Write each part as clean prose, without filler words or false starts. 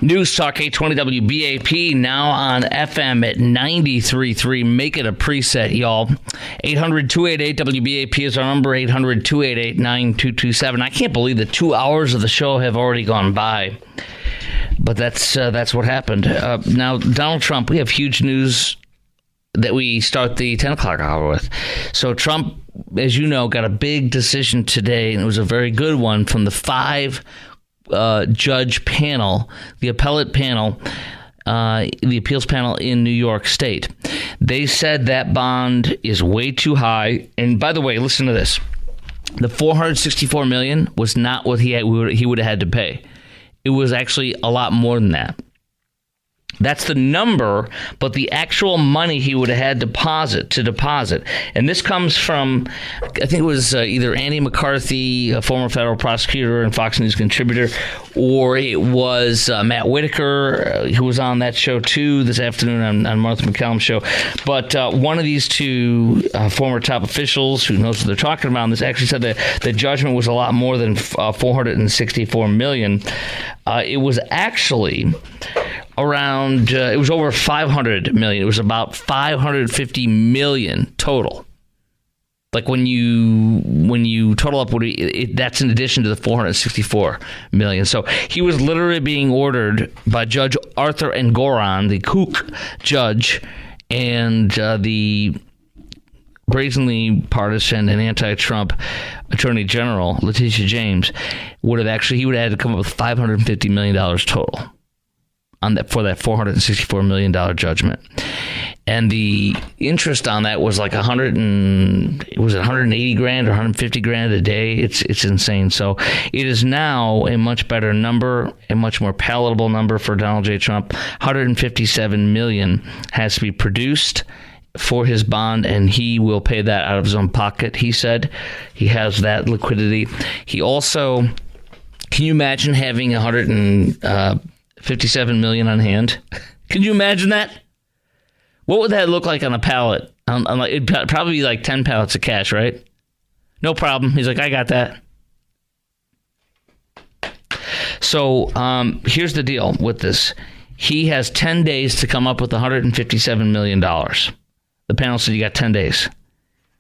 News Talk 820 WBAP, now on FM at 93.3. Make it a preset, y'all. 800-288-WBAP is our number, 800-288-9227. I can't believe that 2 hours of the show have already gone by. But that's what happened. Now, Donald Trump, we have huge news that we start the 10 o'clock hour with. So Trump, as you know, got a big decision today, and it was a very good one from the judge panel, the appellate panel, the appeals panel in New York State. They said that bond is way too high. And by the way, listen to this. The $464 million was not what he would have had to pay. It was actually a lot more than that. That's the number, but the actual money he would have had to deposit. And this comes from, I think it was either Andy McCarthy, a former federal prosecutor and Fox News contributor, or it was Matt Whitaker, who was on that show too this afternoon on Martha McCallum's show. But one of these two former top officials who knows what they're talking about, and this actually said that the judgment was a lot more than $464 million. It was actually around, it was over $500 million. It was about $550 million total. Like when you total up, that's in addition to the $464 million. So he was literally being ordered by Judge Arthur Engoron, the kook judge, and the brazenly partisan and anti-Trump Attorney General Letitia James he would have had to come up with $550 million total for that $464 million judgment. And the interest on that was like $180 grand or $150 grand a day. It's insane. So it is now a much better number, a much more palatable number for Donald J. Trump. $157 million has to be produced for his bond, and he will pay that out of his own pocket. He said he has that liquidity. He also, can you imagine having $157 million on hand? Can you imagine that? What would that look like on a pallet? It'd probably be like 10 pallets of cash, right? No problem. He's like, I got that. So here's the deal with this. He has 10 days to come up with $157 million. The panel said you got 10 days.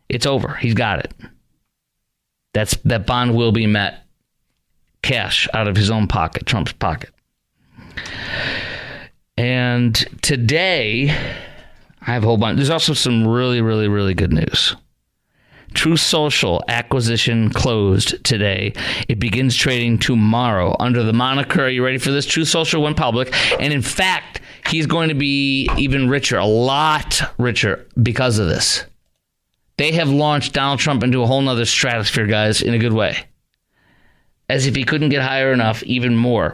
It's over. He's got it. That bond will be met. Cash out of his own pocket, Trump's pocket. And today, I have a whole bunch. There's also some really, really, really good news. Truth Social acquisition closed today. It begins trading tomorrow under the moniker, are you ready for this? Truth Social went public. And in fact, he's going to be even richer, a lot richer because of this. They have launched Donald Trump into a whole nother stratosphere, guys, in a good way. As if he couldn't get higher enough, even more.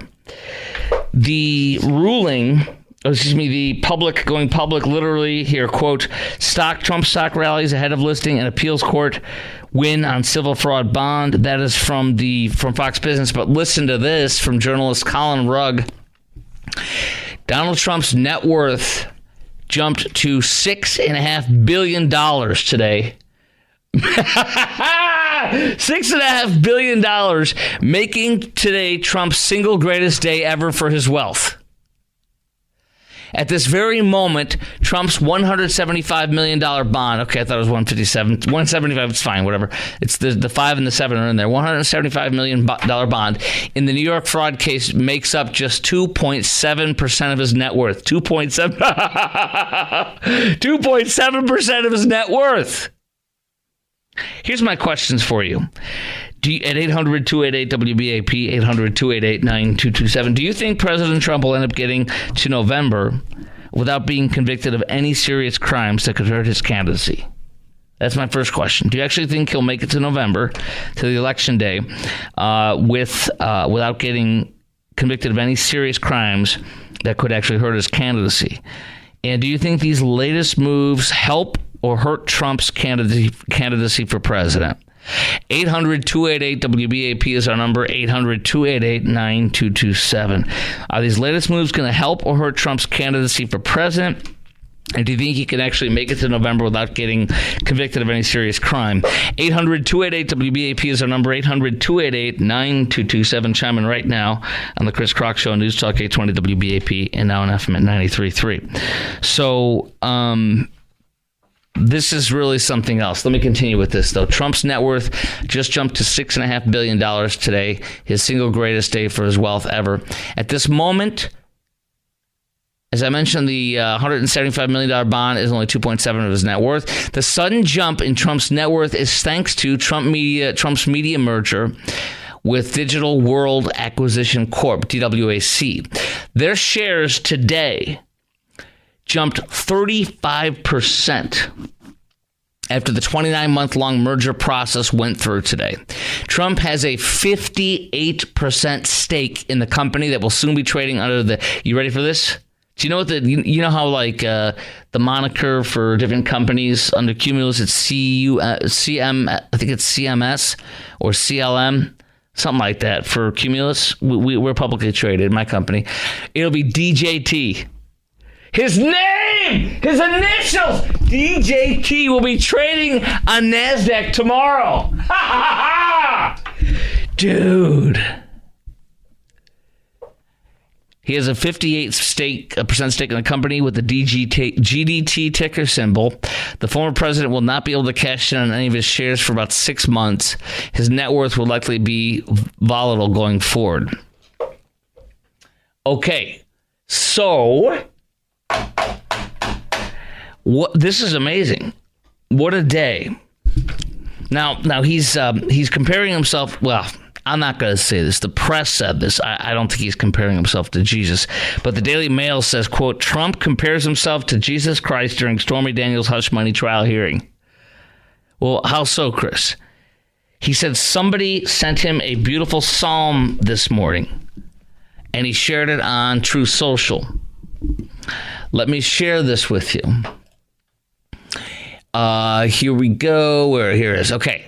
The ruling, the public going public literally here, quote, Trump stock rallies ahead of listing and appeals court win on civil fraud bond. That is from Fox Business. But listen to this from journalist Colin Rugg. Donald Trump's net worth jumped to $6.5 billion today. $6.5 billion, making today Trump's single greatest day ever for his wealth. At this very moment, Trump's $175 million bond, okay, I thought it was 157, 175, it's fine, whatever. It's the 5 and the 7 are in there. $175 million bond in the New York fraud case makes up just 2.7% of his net worth. 2.7% of his net worth. Here's my questions for you. At 800-288-WBAP, 800-288-9227, do you think President Trump will end up getting to November without being convicted of any serious crimes that could hurt his candidacy? That's my first question. Do you actually think he'll make it to November, to the election day, without getting convicted of any serious crimes that could actually hurt his candidacy? And do you think these latest moves help or hurt Trump's candidacy for president? 800-288-WBAP is our number, 800-288-9227. Are these latest moves going to help or hurt Trump's candidacy for president? And do you think he can actually make it to November without getting convicted of any serious crime? 800-288-WBAP is our number, 800-288-9227. Chime in right now on the Chris Crock Show, News Talk 820 WBAP, and now on FM at 93.3. So, this is really something else. Let me continue with this, though. Trump's net worth just jumped to $6.5 billion today, his single greatest day for his wealth ever. At this moment, as I mentioned, the $175 million bond is only 2.7 of his net worth. The sudden jump in Trump's net worth is thanks to Trump's media merger with Digital World Acquisition Corp, DWAC. Their shares today jumped 35% after the 29-month-long merger process went through today. Trump has a 58% stake in the company that will soon be trading under the, you ready for this? Do you know what you know how like the moniker for different companies under Cumulus, it's CM, I think it's CMS or CLM, something like that for Cumulus. We're publicly traded, my company. It'll be DJT. His name, his initials, DJT, will be trading on NASDAQ tomorrow. Ha ha ha! Dude. He has a 58% stake in the company with the GDT ticker symbol. The former president will not be able to cash in on any of his shares for about 6 months. His net worth will likely be volatile going forward. Okay, so this is amazing. What a day. Now he's comparing himself, well, I'm not going to say this. The press said this. I don't think he's comparing himself to Jesus. But the Daily Mail says, quote, Trump compares himself to Jesus Christ during Stormy Daniels' hush money trial hearing. Well, how so, Chris? He said somebody sent him a beautiful psalm this morning, and he shared it on True Social. Let me share this with you. Here we go. Here it is. Okay.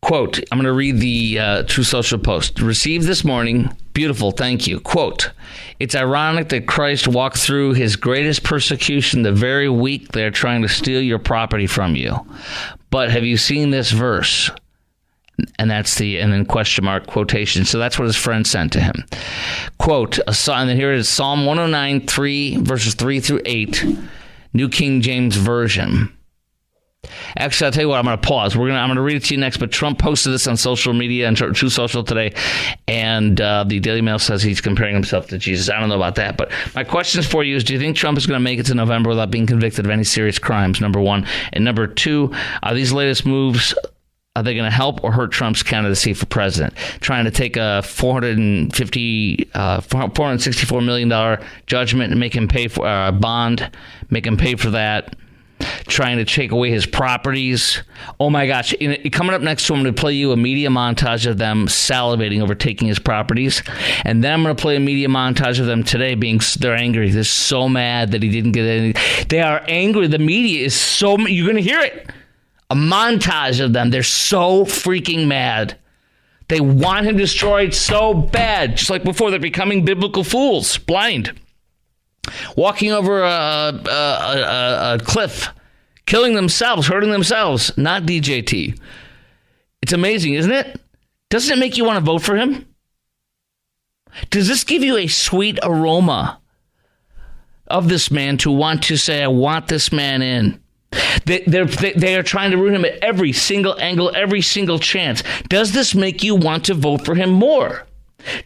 Quote, I'm going to read the True Social post. Received this morning. Beautiful. Thank you. Quote, it's ironic that Christ walked through his greatest persecution the very week they're trying to steal your property from you. But have you seen this verse? And that's and then question mark quotation. So that's what his friend sent to him. Quote, and then here it is, Psalm 109, 3, verses 3 through 8, New King James Version. Actually, I'll tell you what, I'm going to pause. I'm going to read it to you next, but Trump posted this on social media and True Social today, and the Daily Mail says he's comparing himself to Jesus. I don't know about that, but my question for you is, do you think Trump is going to make it to November without being convicted of any serious crimes, number one? And number two, are these latest moves, are they going to help or hurt Trump's candidacy for president? Trying to take a $464 million judgment and make him pay for a bond, make him pay for that. Trying to take away his properties. Oh my gosh. Coming up next to him, I'm going to play you a media montage of them salivating over taking his properties. And then I'm going to play a media montage of them today they're angry. They're so mad that he didn't get anything. They are angry. The media is so, you're going to hear it. A montage of them. They're so freaking mad. They want him destroyed so bad. Just like before, they're becoming biblical fools, blind. Walking over a cliff, killing themselves, hurting themselves, not DJT. It's amazing, isn't it? Doesn't it make you want to vote for him? Does this give you a sweet aroma of this man to want to say, I want this man in? They are trying to ruin him at every single angle, every single chance. Does this make you want to vote for him more?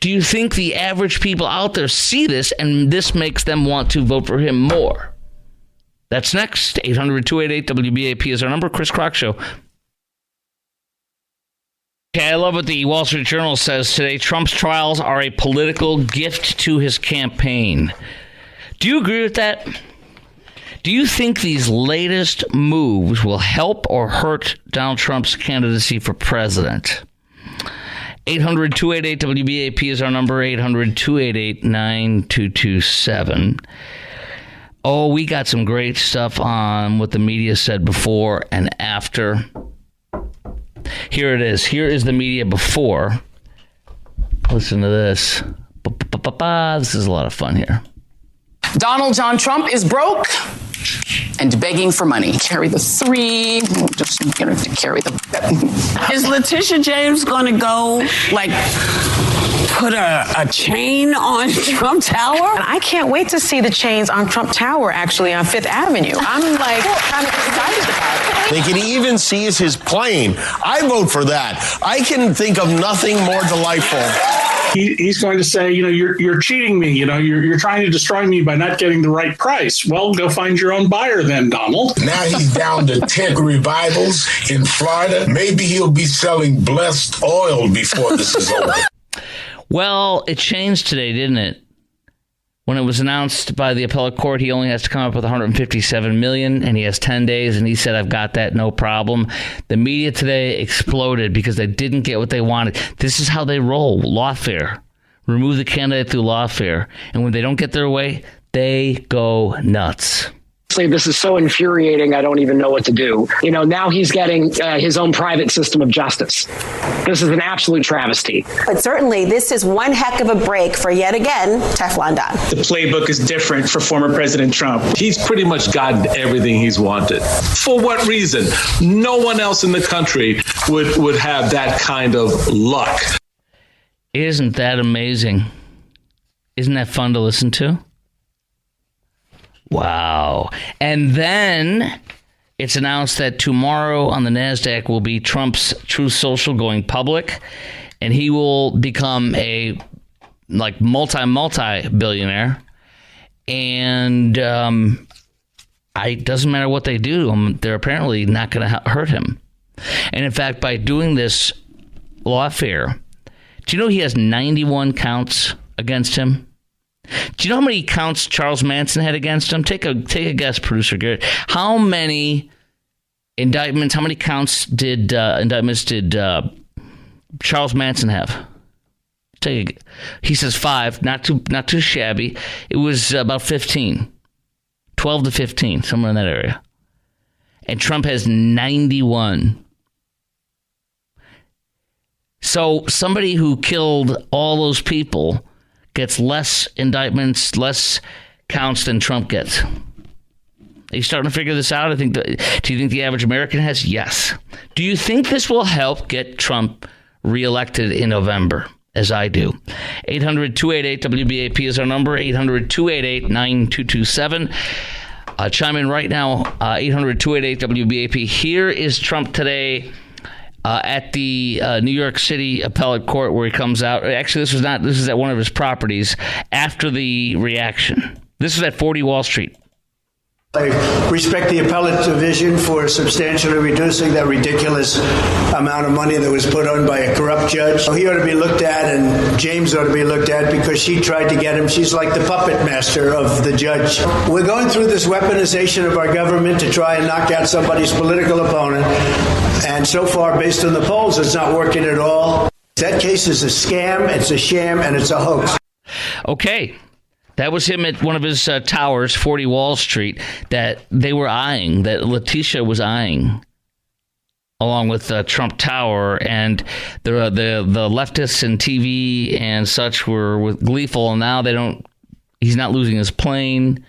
Do you think the average people out there see this and this makes them want to vote for him more? That's next. 800-288-WBAP is our number. Chris Crock Show. Okay, I love what the Wall Street Journal says today. Trump's trials are a political gift to his campaign. Do you agree with that? Do you think these latest moves will help or hurt Donald Trump's candidacy for president? 800-288-WBAP is our number, 800-288-9227. Oh, we got some great stuff on what the media said before and after. Here it is. Here is the media before. Listen to this. This is a lot of fun here. Donald John Trump is broke and begging for money. Carry the 3. Just going to carry the... Is Letitia James going to go, put a chain on Trump Tower? I can't wait to see the chains on Trump Tower, actually, on Fifth Avenue. I'm, kind of excited about it. They can even seize his plane. I vote for that. I can think of nothing more delightful. He's going to say, you're cheating me. You're trying to destroy me by not getting the right price. Well, go find your own buyer then, Donald. Now he's down to 10 revivals in Florida. Maybe he'll be selling blessed oil before this is over. Well, it changed today, didn't it? When it was announced by the appellate court, he only has to come up with $157 million, and he has 10 days, and he said, I've got that, no problem. The media today exploded because they didn't get what they wanted. This is how they roll. Lawfare. Remove the candidate through lawfare. And when they don't get their way, they go nuts. This is so infuriating, I don't even know what to do. Now he's getting his own private system of justice. This is an absolute travesty. But certainly, this is one heck of a break for, yet again, Teflon Don. The playbook is different for former President Trump. He's pretty much gotten everything he's wanted. For what reason? No one else in the country would have that kind of luck. Isn't that amazing? Isn't that fun to listen to? Wow. And then it's announced that tomorrow on the NASDAQ will be Trump's Truth Social going public, and he will become a multi-billionaire. And it doesn't matter what they do. They're apparently not going to hurt him. And in fact, by doing this lawfare, do you know he has 91 counts against him? Do you know how many counts Charles Manson had against him? Take a guess, producer Garrett. How many indictments? How many counts did Charles Manson have? He says 5. Not too shabby. It was about 15, 12 to 15, somewhere in that area. And Trump has 91. So somebody who killed all those people gets less indictments, less counts than Trump gets. Are you starting to figure this out? Do you think the average American has? Yes. Do you think this will help get Trump reelected in November? As I do. 800-288-WBAP is our number. 800-288-9227. Chime in right now. 800-288-WBAP. Here is Trump today. At the New York City appellate court where he comes out. Actually, this is at one of his properties after the reaction. This is at 40 Wall Street. I respect the appellate division for substantially reducing that ridiculous amount of money that was put on by a corrupt judge. He ought to be looked at, and James ought to be looked at because she tried to get him. She's like the puppet master of the judge. We're going through this weaponization of our government to try and knock out somebody's political opponent. And so far, based on the polls, it's not working at all. That case is a scam, it's a sham, and it's a hoax. Okay. That was him at one of his towers, 40 Wall Street, that they were eyeing, that Letitia was eyeing, along with Trump Tower. And the leftists and TV and such were gleeful. And now he's not losing his plane.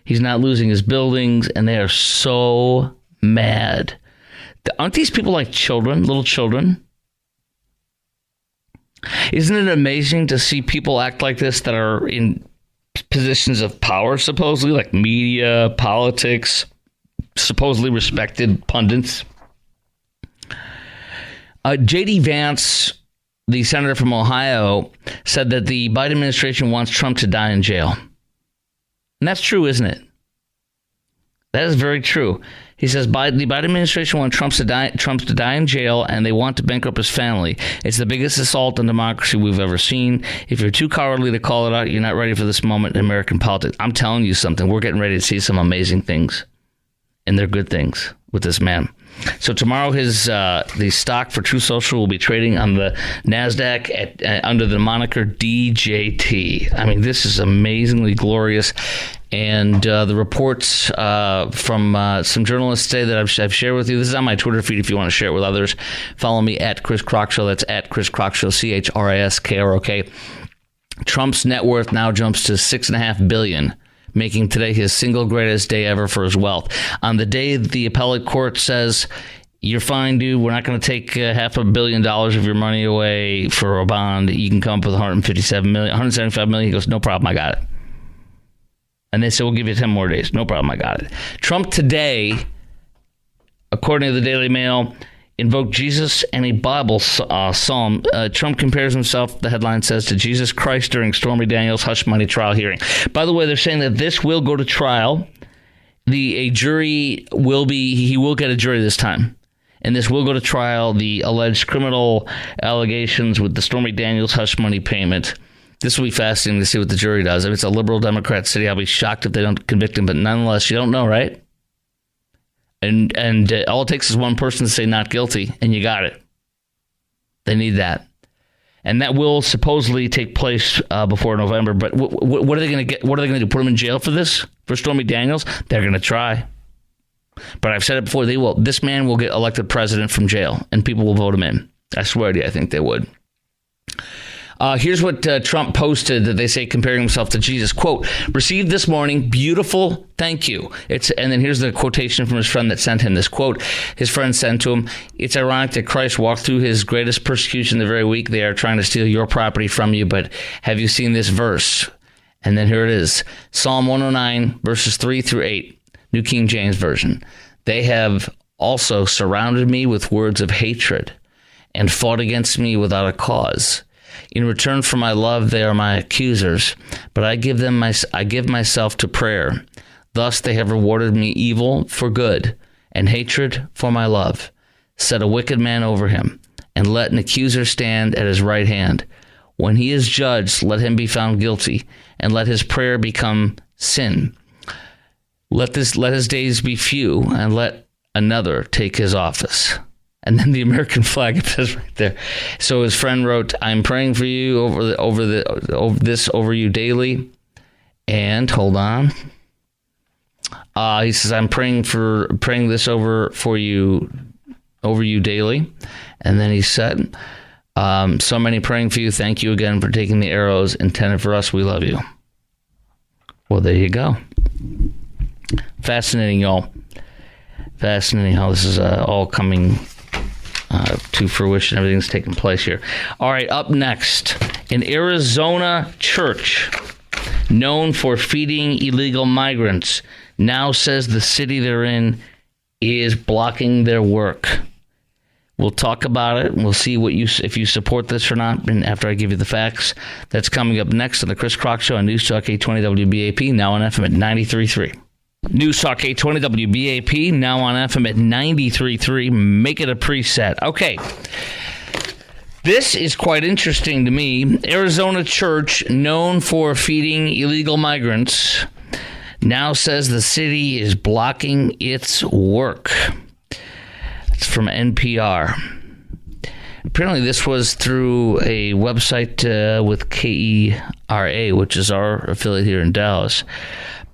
He's not losing his buildings. And they are so mad. Aren't these people like children, little children? Isn't it amazing to see people act like this that are in positions of power, supposedly, like media, politics, supposedly respected pundits? J.D. Vance, the senator from Ohio, said that the Biden administration wants Trump to die in jail. And that's true, isn't it? That is very true. He says the Biden administration wants Trump to die in jail, and they want to bankrupt his family. It's the biggest assault on democracy we've ever seen. If you're too cowardly to call it out, you're not ready for this moment in American politics. I'm telling you something. We're getting ready to see some amazing things, and they're good things with this man. So tomorrow, the stock for Truth Social will be trading on the NASDAQ under the moniker DJT. I mean, this is amazingly glorious. And the reports from some journalists today that I've shared with you. This is on my Twitter feed if you want to share it with others. Follow me at Chris Kroc Show. That's at Chris Kroc Show, CHRISKROK. Trump's net worth now jumps to $6.5 billion making today his single greatest day ever for his wealth. On the day the appellate court says, you're fine, dude, we're not going to take $500 million of your money away for a bond, you can come up with $175 million. He goes, no problem, I got it. And they say, we'll give you 10 more days. No problem, I got it. Trump today, according to the Daily Mail, invoked Jesus and a Bible psalm. Trump compares himself, the headline says, to Jesus Christ during Stormy Daniels' hush money trial hearing. By the way, they're saying that this will go to trial. He will get a jury this time. And this will go to trial, the alleged criminal allegations with the Stormy Daniels hush money payment. This will be fascinating to see what the jury does. If it's a liberal Democrat city, I'll be shocked if they don't convict him. But nonetheless, you don't know, right? And all it takes is one person to say not guilty, and you got it. They need that. And that will supposedly take place before November. But what are they going to get? What are they going to do? Put him in jail for this? For Stormy Daniels? They're going to try. But I've said it before, they will. This man will get elected president from jail, and people will vote him in. I swear to you, I think they would. Here's what Trump posted that they say comparing himself to Jesus. Quote, received this morning, beautiful, thank you. And then here's the quotation from his friend that sent him this quote. His friend sent to him, it's ironic that Christ walked through his greatest persecution the very week they are trying to steal your property from you. But have you seen this verse? And then here it is. Psalm 109, verses 3 through 8, New King James Version. They have also surrounded me with words of hatred and fought against me without a cause. In return for my love, they are my accusers, but I give myself to prayer. Thus they have rewarded me evil for good and hatred for my love. Set a wicked man over him, and let an accuser stand at his right hand. When he is judged, let him be found guilty, and let his prayer become sin. Let his days be few, and let another take his office. And then the American flag appears right there. So his friend wrote, I'm praying for you over you daily. And hold on. He says, I'm praying this for you daily. And then he said, so many praying for you. Thank you again for taking the arrows intended for us. We love you. Well, there you go. Fascinating, y'all. Fascinating how this is all coming to fruition. Everything's taking place here. All right, up next, an Arizona church known for feeding illegal migrants now says the city they're in is blocking their work. We'll talk about it, and we'll see if you support this or not. And after I give you the facts, that's coming up next on the Chris Crock Show on News Talk 820 WBAP, now on FM at 93.3. News Talk 820 WBAP, now on FM at 93.3. Make it a preset. Okay. This is quite interesting to me. Arizona church known for feeding illegal migrants now says the city is blocking its work. It's from NPR. Apparently this was through a website with KERA, which is our affiliate here in Dallas.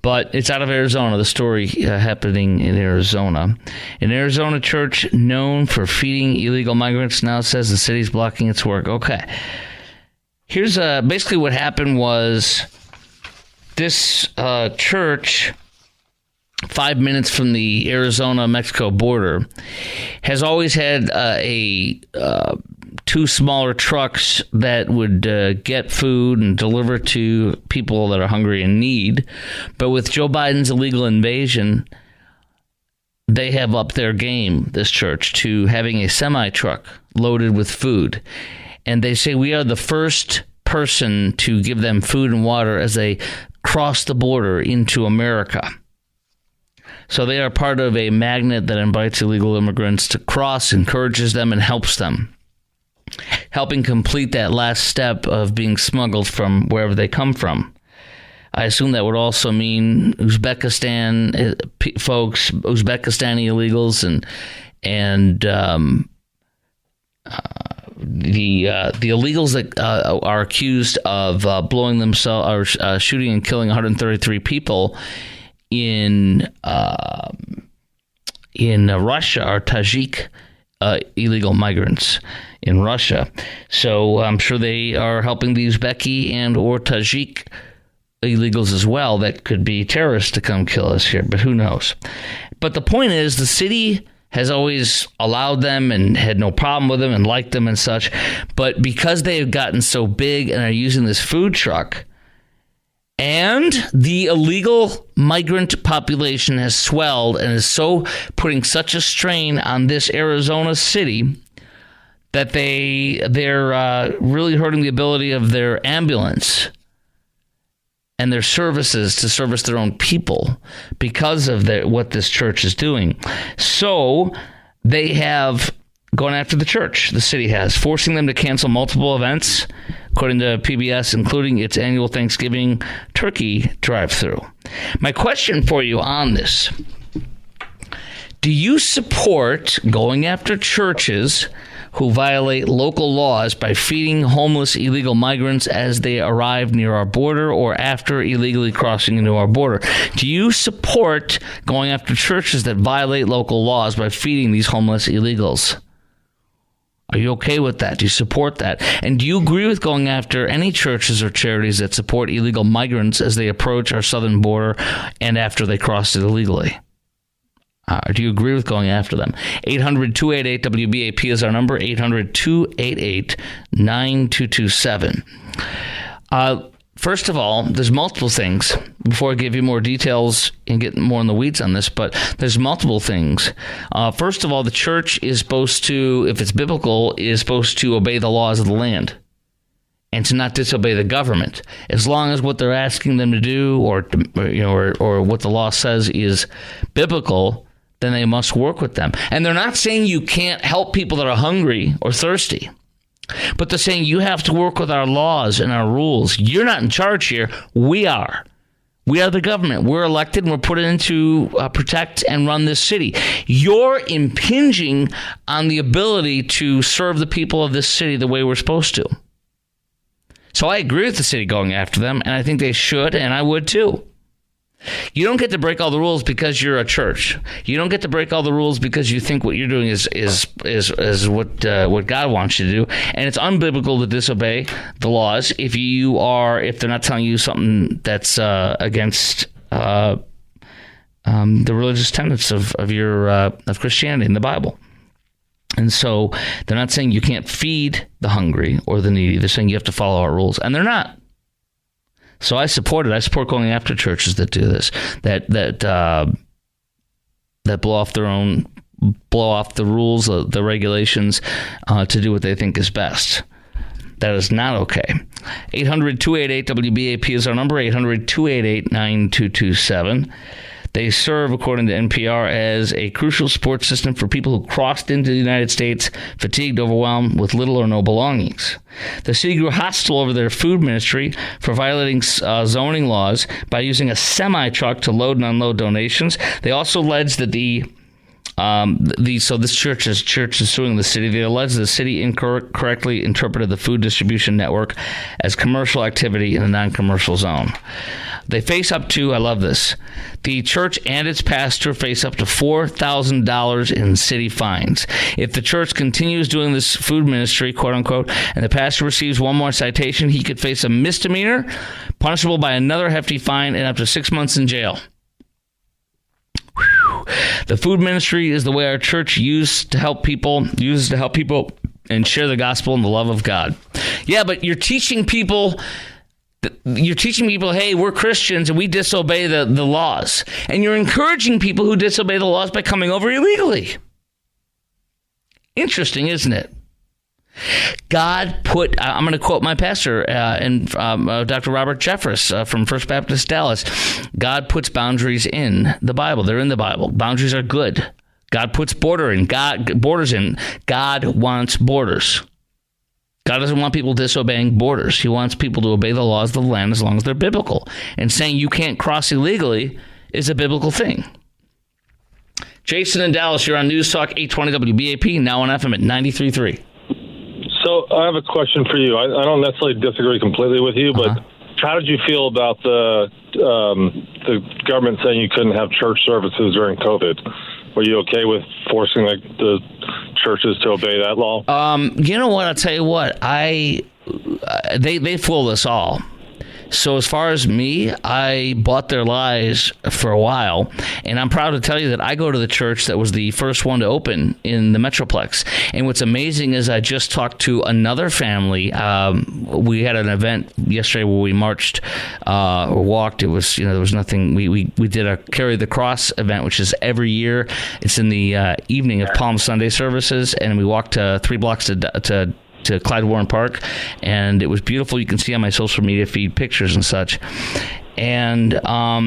But it's out of Arizona, the story happening in Arizona. An Arizona church known for feeding illegal migrants now says the city's blocking its work. Okay. Here's basically what happened was this church, 5 minutes from the Arizona-Mexico border, has always had two smaller trucks that would get food and deliver to people that are hungry and need. But with Joe Biden's illegal invasion, they have upped their game, this church, to having a semi-truck loaded with food. And they say we are the first person to give them food and water as they cross the border into America. So they are part of a magnet that invites illegal immigrants to cross, encourages them, and helps them, helping complete that last step of being smuggled from wherever they come from. I assume that would also mean Uzbekistan folks, Uzbekistani illegals, and the illegals that are accused of blowing themselves or shooting and killing 133 people in Russia are Tajik illegal migrants in Russia. So I'm sure they are helping the Uzbeki and or Tajik illegals as well that could be terrorists to come kill us here, but who knows? But the point is, the city has always allowed them and had no problem with them and liked them and such. But because they have gotten so big and are using this food truck, and the illegal migrant population has swelled and is so putting such a strain on this Arizona city that they're really hurting the ability of their ambulance and their services to service their own people because of what this church is doing. So they have gone after the church, the city has, forcing them to cancel multiple events, according to PBS, including its annual Thanksgiving turkey drive-thru. My question for you on this: do you support going after churches who violate local laws by feeding homeless illegal migrants as they arrive near our border or after illegally crossing into our border? Do you support going after churches that violate local laws by feeding these homeless illegals? Are you okay with that? Do you support that? And do you agree with going after any churches or charities that support illegal migrants as they approach our southern border and after they cross it illegally? Do you agree with going after them? 800-288-WBAP is our number, 800-288-9227. First of all, there's multiple things. Before I give you more details and get more in the weeds on this, but there's multiple things. First of all, the church is supposed to, if it's biblical, is supposed to obey the laws of the land and to not disobey the government. As long as what they're asking them to do or what the law says is biblical, then they must work with them. And they're not saying you can't help people that are hungry or thirsty, but they're saying you have to work with our laws and our rules. You're not in charge here. We are. We are the government. We're elected and we're put in to protect and run this city. You're impinging on the ability to serve the people of this city the way we're supposed to. So I agree with the city going after them, and I think they should, and I would too. You don't get to break all the rules because you're a church. You don't get to break all the rules because you think what you're doing is what God wants you to do. And it's unbiblical to disobey the laws if they're not telling you something that's against the religious tenets of Christianity in the Bible. And so they're not saying you can't feed the hungry or the needy. They're saying you have to follow our rules, and they're not. So I support it. I support going after churches that do this, that blow off the rules, the regulations, to do what they think is best. That is not okay. 800-288-WBAP is our number, 800-288-9227. They serve, according to NPR, as a crucial support system for people who crossed into the United States, fatigued, overwhelmed, with little or no belongings. The city grew hostile over their food ministry for violating zoning laws by using a semi-truck to load and unload donations. They also alleged that so this church is suing the city. They allege the city incorrectly interpreted the food distribution network as commercial activity in the non-commercial zone. They face up to, I love this, the church and its pastor face up to $4,000 in city fines. If the church continues doing this food ministry, quote unquote, and the pastor receives one more citation, he could face a misdemeanor, punishable by another hefty fine and up to 6 months in jail. Whew. The food ministry is the way our church uses to help people and share the gospel and the love of God. Yeah, but you're teaching people, hey, we're Christians and we disobey the laws. And you're encouraging people who disobey the laws by coming over illegally. Interesting, isn't it? I'm going to quote my pastor, Dr. Robert Jeffress from First Baptist Dallas. God puts boundaries in the Bible. They're in the Bible. Boundaries are good. God puts borders in. God wants borders. God doesn't want people disobeying borders. He wants people to obey the laws of the land as long as they're biblical. And saying you can't cross illegally is a biblical thing. Jason in Dallas, you're on News Talk 820 WBAP, now on FM at 93.3. So I have a question for you. I don't necessarily disagree completely with you, but how did you feel about the government saying you couldn't have church services during COVID? Were you okay with forcing the churches to obey that law? You know what? I'll tell you what. They fooled us all. So as far as me, I bought their lies for a while, and I'm proud to tell you that I go to the church that was the first one to open in the Metroplex. And what's amazing is I just talked to another family. We had an event yesterday where we marched or walked. It was, there was nothing. We did a Carry the Cross event, which is every year. It's in the evening of Palm Sunday services, and we walked 3 blocks to Clyde Warren Park, and it was beautiful. You can see on my social media feed pictures and such. And I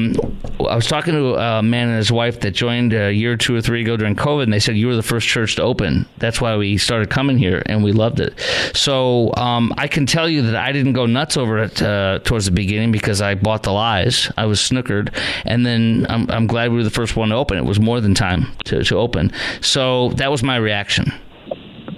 was talking to a man and his wife that joined a year or 2 or 3 ago during COVID, and they said, you were the first church to open. That's why we started coming here, and we loved it. So I can tell you that I didn't go nuts over it towards the beginning because I bought the lies. I was snookered, and then I'm glad we were the first one to open. It was more than time to open. So that was my reaction.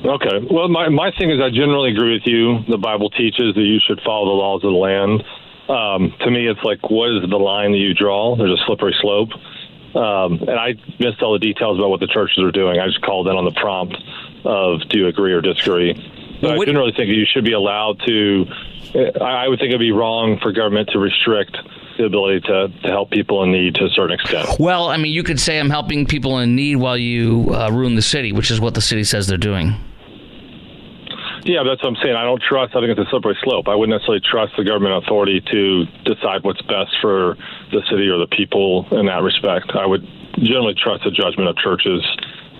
Okay. Well, my thing is I generally agree with you. The Bible teaches that you should follow the laws of the land. To me, it's like, what is the line that you draw? There's a slippery slope. And I missed all the details about what the churches are doing. I just called in on the prompt of do you agree or disagree. But I generally think that you should be allowed to, I would think it'd be wrong for government to restrict the ability to help people in need to a certain extent. Well, I mean, you could say I'm helping people in need while you ruin the city, which is what the city says they're doing. Yeah, that's what I'm saying. I think it's a slippery slope. I wouldn't necessarily trust the government authority to decide what's best for the city or the people in that respect. I would generally trust the judgment of churches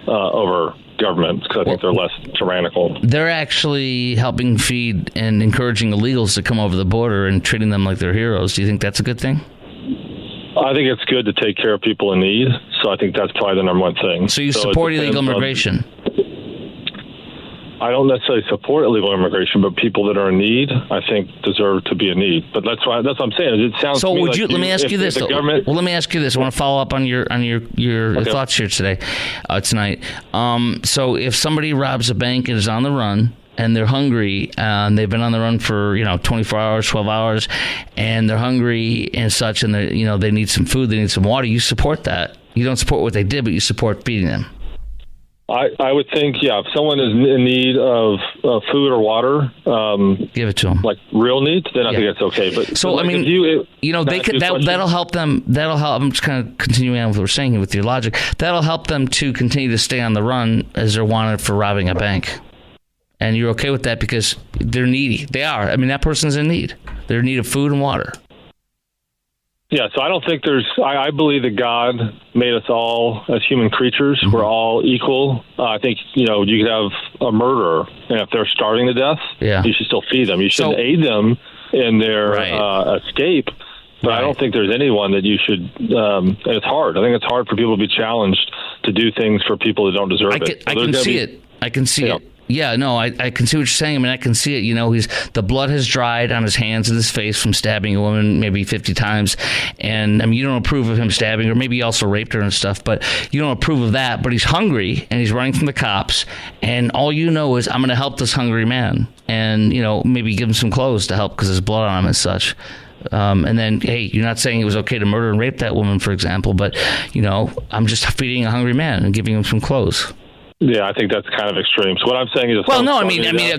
over government because I think they're less tyrannical. They're actually helping feed and encouraging illegals to come over the border and treating them like they're heroes. Do you think that's a good thing? I think it's good to take care of people in need, so I think that's probably the number one thing. So you support illegal immigration? I don't necessarily support illegal immigration, but people that are in need, I think, deserve to be in need. But that's what I'm saying. It sounds. So to me would like you? Let me ask you this. Let me ask you this. I want to follow up on your thoughts here tonight. So if somebody robs a bank and is on the run, and they're hungry, and they've been on the run for 24 hours, 12 hours, and they're hungry and such, and they need some food, they need some water, you support that. You don't support what they did, but you support feeding them. I would think, if someone is in need of food or water, give it to them. Like real needs, then I think that's okay. But so, I mean, they could that'll help them. That'll help. I'm just kind of continuing on with what we're saying here with your logic. That'll help them to continue to stay on the run as they're wanted for robbing a bank. And you're okay with that because they're needy. They are. I mean, that person's in need. They're in need of food and water. Yeah, so I don't think I believe that God made us all as human creatures. Mm-hmm. We're all equal. I think, you could have a murderer, and if they're starving to death, you should still feed them. You shouldn't aid them in their escape, but I don't think there's anyone that you should, and it's hard. I think it's hard for people to be challenged to do things for people that don't deserve it. I can see it. I can see it. Yeah, no, I can see what you're saying. I mean, I can see it. The blood has dried on his hands and his face from stabbing a woman maybe 50 times. And, I mean, you don't approve of him stabbing her. Maybe he also raped her and stuff, but you don't approve of that. But he's hungry, and he's running from the cops. And all you know is, I'm going to help this hungry man. And, maybe give him some clothes to help because there's blood on him and such. And then, hey, you're not saying it was okay to murder and rape that woman, for example. But, I'm just feeding a hungry man and giving him some clothes. Yeah, I think that's kind of extreme. So what I'm saying is, a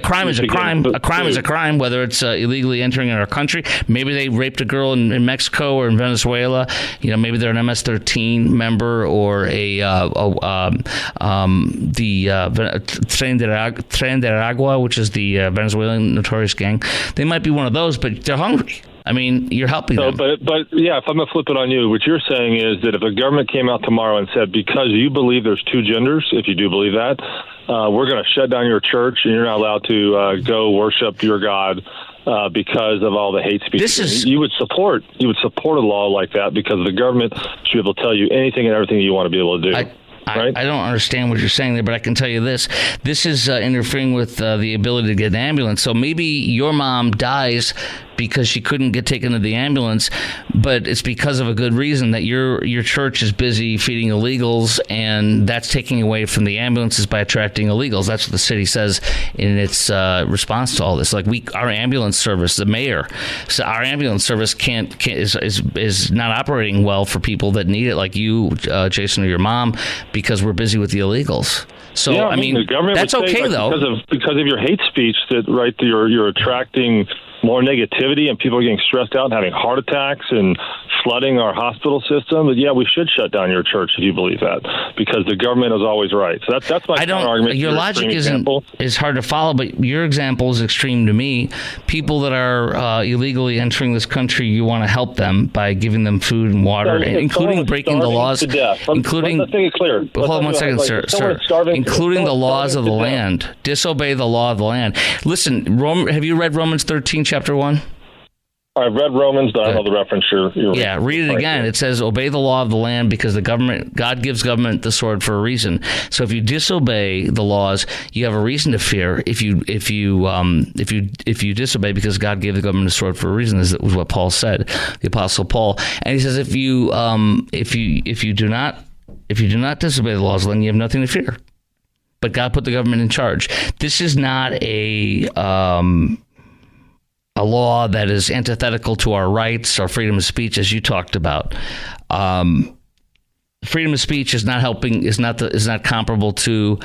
crime is a crime. A crime is a crime, whether it's illegally entering in our country. Maybe they raped a girl in Mexico or in Venezuela. Maybe they're an MS-13 member or Tren de Aragua, which is the Venezuelan notorious gang. They might be one of those, but they're hungry. I mean, you're helping them. But if I'm going to flip it on you, what you're saying is that if a government came out tomorrow and said, because you believe there's 2 genders, if you do believe that, we're going to shut down your church and you're not allowed to go worship your God because of all the hate speech. You would support a law like that because the government should be able to tell you anything and everything you want to be able to do. I don't understand what you're saying there, but I can tell you this. This is interfering with the ability to get an ambulance. So maybe your mom dies because she couldn't get taken to the ambulance, but it's because of a good reason that your church is busy feeding illegals, and that's taking away from the ambulances by attracting illegals. That's what the city says in its response to all this. Like our ambulance service, the mayor, so our ambulance service is not operating well for people that need it, like you, Jason, or your mom, because we're busy with the illegals. So the government that's would say, okay though, because of your hate speech that you're attracting more negativity and people are getting stressed out and having heart attacks and flooding our hospital system, yeah, we should shut down your church if you believe that, because the government is always right. So that's my argument. Your logic is hard to follow, but your example is extreme to me. People that are illegally entering this country, you want to help them by giving them food and water, including breaking the laws. Including, let's make it clear. Hold on one second, sir. Including the laws of the land. Disobey the law of the land. Listen, have you read Romans 13, chapter 1? I've read Romans, but I don't know the reference you're read it again. It says, obey the law of the land, because God gives government the sword for a reason. So if you disobey the laws, you have a reason to fear. If you disobey, because God gave the government the sword for a reason, is what Paul said, the Apostle Paul. And he says, if you do not disobey the laws, then you have nothing to fear. But God put the government in charge. This is not a law that is antithetical to our rights or freedom of speech, as you talked about. Freedom of speech is not comparable to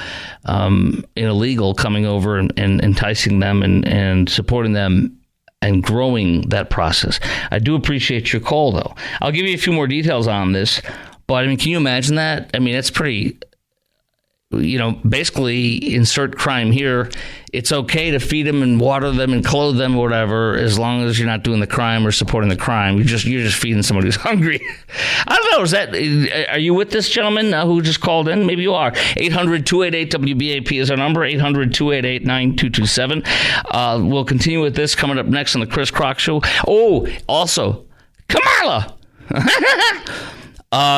an illegal coming over and enticing them and supporting them and growing that process. I do appreciate your call, though. I'll give you a few more details on this, but can you imagine that? It's pretty. Basically insert crime here. It's okay to feed them and water them and clothe them or whatever, as long as you're not doing the crime or supporting the crime. You're just feeding somebody who's hungry. I don't know. Are you with this gentleman who just called in? Maybe you are. 800-288-WBAP is our number. 800-288-9227. We'll continue with this coming up next on the Chris Crock Show. Oh, also, Kamala.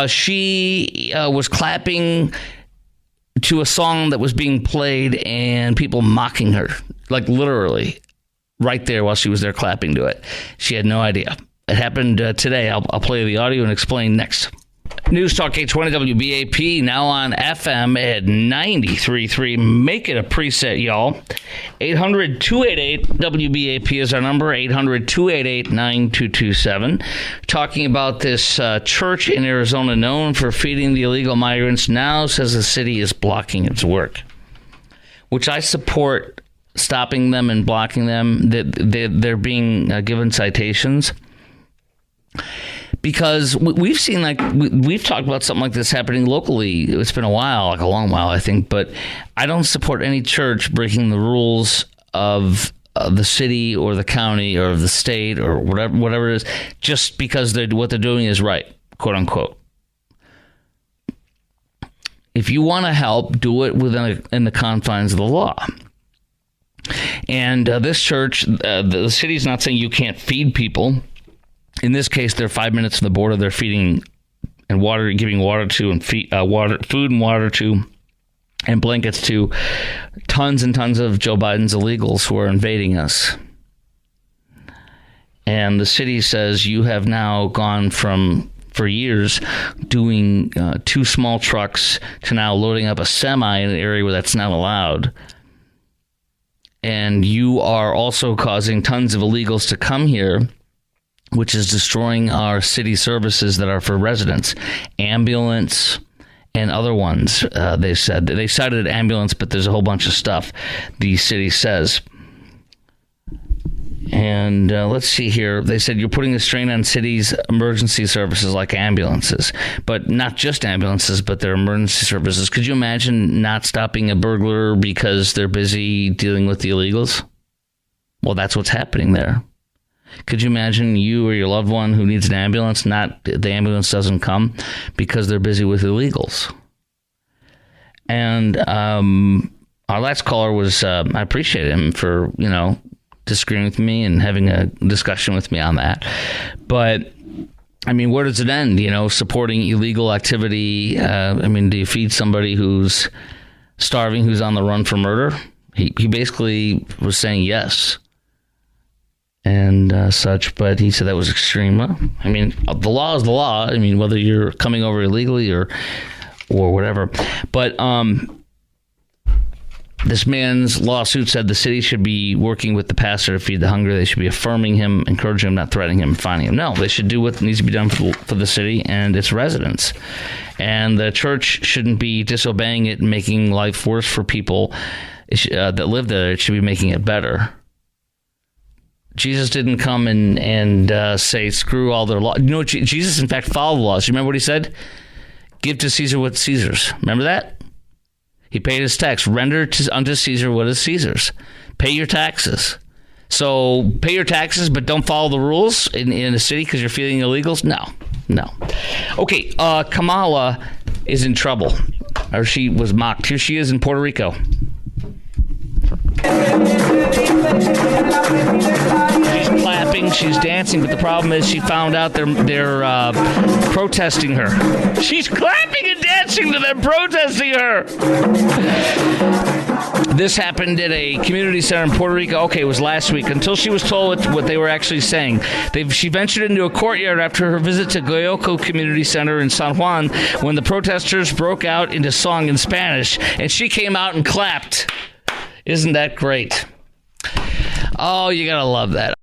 She was clapping to a song that was being played and people mocking her, like literally right there while she was there clapping to it. She had no idea. It happened today. I'll play the audio and explain next. News Talk 820 WBAP, now on FM at 93.3. Make it a preset, y'all. 800-288-WBAP is our number, 800-288-9227. Talking about this church in Arizona known for feeding the illegal migrants, now says the city is blocking its work, which I support, stopping them and blocking them. They're being given citations. Because we've seen, we've talked about something like this happening locally. It's been a while, a long while, I think. But I don't support any church breaking the rules of the city or the county or the state or whatever it is, just because what they're doing is right, quote unquote. If you want to help, do it in the confines of the law. And this church, the city's not saying you can't feed people. In this case, they're 5 minutes from the border. They're feeding and giving water to, and food and water to, and blankets to tons and tons of Joe Biden's illegals who are invading us. And the city says you have now gone from, for years, doing 2 small trucks to now loading up a semi in an area where that's not allowed. And you are also causing tons of illegals to come here, which is destroying our city services that are for residents, ambulance and other ones. They said they cited ambulance, but there's a whole bunch of stuff the city says. And let's see here. They said you're putting a strain on cities' emergency services like ambulances, but not just ambulances, but their emergency services. Could you imagine not stopping a burglar because they're busy dealing with the illegals? Well, that's what's happening there. Could you imagine you or your loved one who needs an ambulance, the ambulance doesn't come because they're busy with illegals? And our last caller was, I appreciate him for, disagreeing with me and having a discussion with me on that. But, where does it end? Supporting illegal activity. Do you feed somebody who's starving, who's on the run for murder? He basically was saying yes. And such, but he said that was extreme. The law is the law. Whether you're coming over illegally or whatever. But this man's lawsuit said the city should be working with the pastor to feed the hungry. They should be affirming him, encouraging him, not threatening him, fining him. No, they should do what needs to be done for the city and its residents. And the church shouldn't be disobeying it and making life worse for people that live there. It should be making it better. Jesus didn't come and say, screw all their law. You know, Jesus, in fact, followed the laws. You remember what he said? Give to Caesar what's Caesar's. Remember that? He paid his tax. Render unto Caesar what is Caesar's. Pay your taxes. So pay your taxes, but don't follow the rules in a city because you're feeling illegals? No. Okay, Kamala is in trouble. Or she was mocked. Here she is in Puerto Rico. She's clapping, she's dancing, but the problem is she found out they're protesting her. She's clapping and dancing to them protesting her. This happened at a community center in Puerto Rico. Okay, it was last week. Until she was told what they were actually saying. She ventured into a courtyard after her visit to Goyoco Community Center in San Juan when the protesters broke out into song in Spanish, and she came out and clapped. Isn't that great? Oh, you gotta love that.